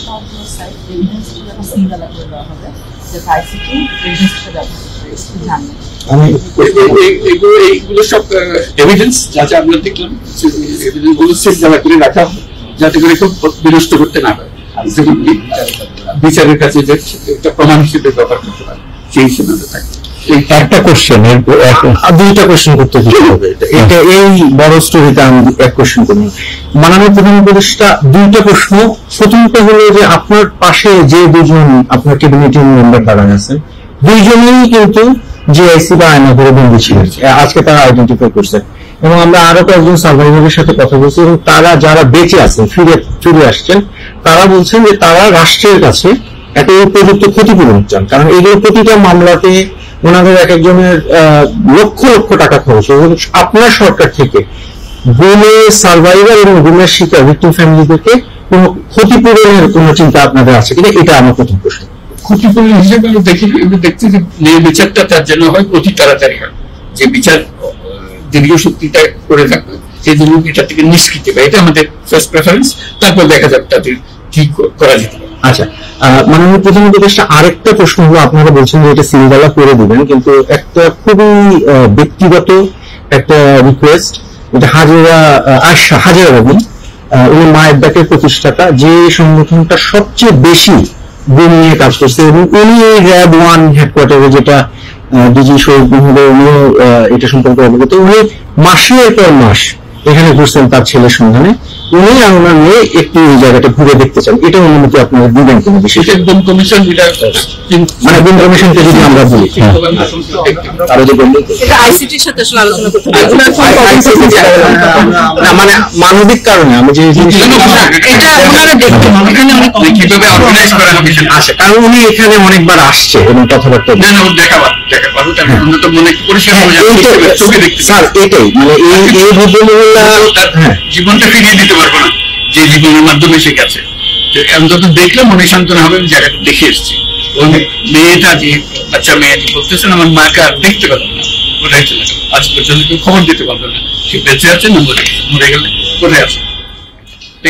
সবগুলো সাইড এভিডেন্সগুলো এখন সিঙ্গেলা করে দেওয়া হবে, যে আইসিটি এভিডেন্সটা ব্যবহার করে জানবে। এইগুলো সব এভিডেন্স যা যা আমরা দেখলাম এভিডেন্সগুলো সিঙ্গেলা করে রাখা হবে, যাতে করে খুব বিনষ্ট করতে না হয়, বিচারের কাছে যে একটা প্রমাণ হিসেবে ব্যবহার করতে পারে সেই হিসেবে থাকে। একটা কোশ্চেন, দুইটা কোশ্চেন করতে হবে। এটা এই বড় স্টোরিতে আমি এক কোশ্চেন করি। মাননীয় প্রধান উপদেষ্টা, দুইটা প্রশ্ন। প্রথমটা হলো যে আপনার পাশে যে দুজন আপনার ক্যাবিনেটের মেম্বার দাঁড়ান আছেন, দুইজনেই কিন্তু জিআইসি বা আয়নাঘরে বন্দী ছিলেন, আজকে তারা আইডেন্টিফাই করছে। এবং আমরা আরো কয়েকজন সার্ভাইভারের সাথে কথা বলছি এবং তারা যারা বেঁচে আছেন, ফিরে আসছেন, তারা বলছেন যে তারা রাষ্ট্রের কাছে একটা উপযুক্ত ক্ষতিপূরণ চান। কারণ এইগুলো প্রতিটা মামলাতে ওনাদের এক একজনের লক্ষ লক্ষ টাকা খরচ এবং আপনার সরকার থেকে গুমের সার্ভাইভার এবং গুমের শিকার ভিক্টিম ফ্যামিলিদেরকে কোন ক্ষতিপূরণের কোন চিন্তা আপনাদের আছে কিনা, এটা আমার প্রথম প্রশ্ন। ক্ষতিপূরণ হিসেবে আমি দেখছি যে ন্যায় বিচারটা তার জন্য হয় অতি তাড়াতাড়ি হয়, যে বিচার দীর্ঘ শক্তিটা করে থাকবে সেই জন্য এটা থেকে নিষ্কৃতি পায়, এটা আমাদের ফার্স্ট প্রেফারেন্স। তারপর দেখা যাবে তাদের কি করা যেতে পারে। আচ্ছা, মাননীয় প্রধান উপদেষ্টা, আরেকটা প্রশ্ন হলো, আপনারা বলছেন যে এটা সিলগালা করে দিবেন, কিন্তু একটা খুবই ব্যক্তিগত একটা রিকোয়েস্ট, এটা হাজেরা রবিন, উনি মায়ের ডাকের প্রতিষ্ঠাতা, যে সংগঠনটা সবচেয়ে বেশি গুম নিয়ে কাজ করছে এবং উনি এই র্যাব 1 হেডকোয়ার্টারে, যেটা ডিজি শহীদ মহোদয়, উনিও এটা সম্পর্কে অবগত, উনি মাসের পর মাস এখানে ঘুরছেন তার ছেলের সন্ধানে। উনি আর ওনার মেয়ে একটু এই জায়গাটা ঘুরে দেখতে চান, এটা অনুমতি আপনারা দিবেন কিনা? বিশেষ গুম কমিশন, মানে গুম কমিশনকে যদি আমরা বলি, আরো যে বললেন আইসিটির সাথে আসলে আলোচনা করতে মানে মানবিক কারণে আমি যে আসে, কারণ উনি এখানে অনেকবার আসছে এবং কথাবার্তা স্যার, এটাই মানে এই ভদ্রমহিলা জীবনটা ফিরিয়ে দিতে পারবো না যে জীবনের মাধ্যমে সে গেছে। অন্তত দেখলে মনে সান্ত্বনা হবে, আমি জায়গাটা দেখে এসেছি। ওই মেয়েটা যে বাচ্চা মেয়েটি বলতেছেন আমার মাকে আর দেখতে পারবো না, কোথায় চলে গেল, আজ পর্যন্ত কেউ খবর দিতে পারবে না সে বেঁচে আছে না মরে গেলে কোথায় আছে।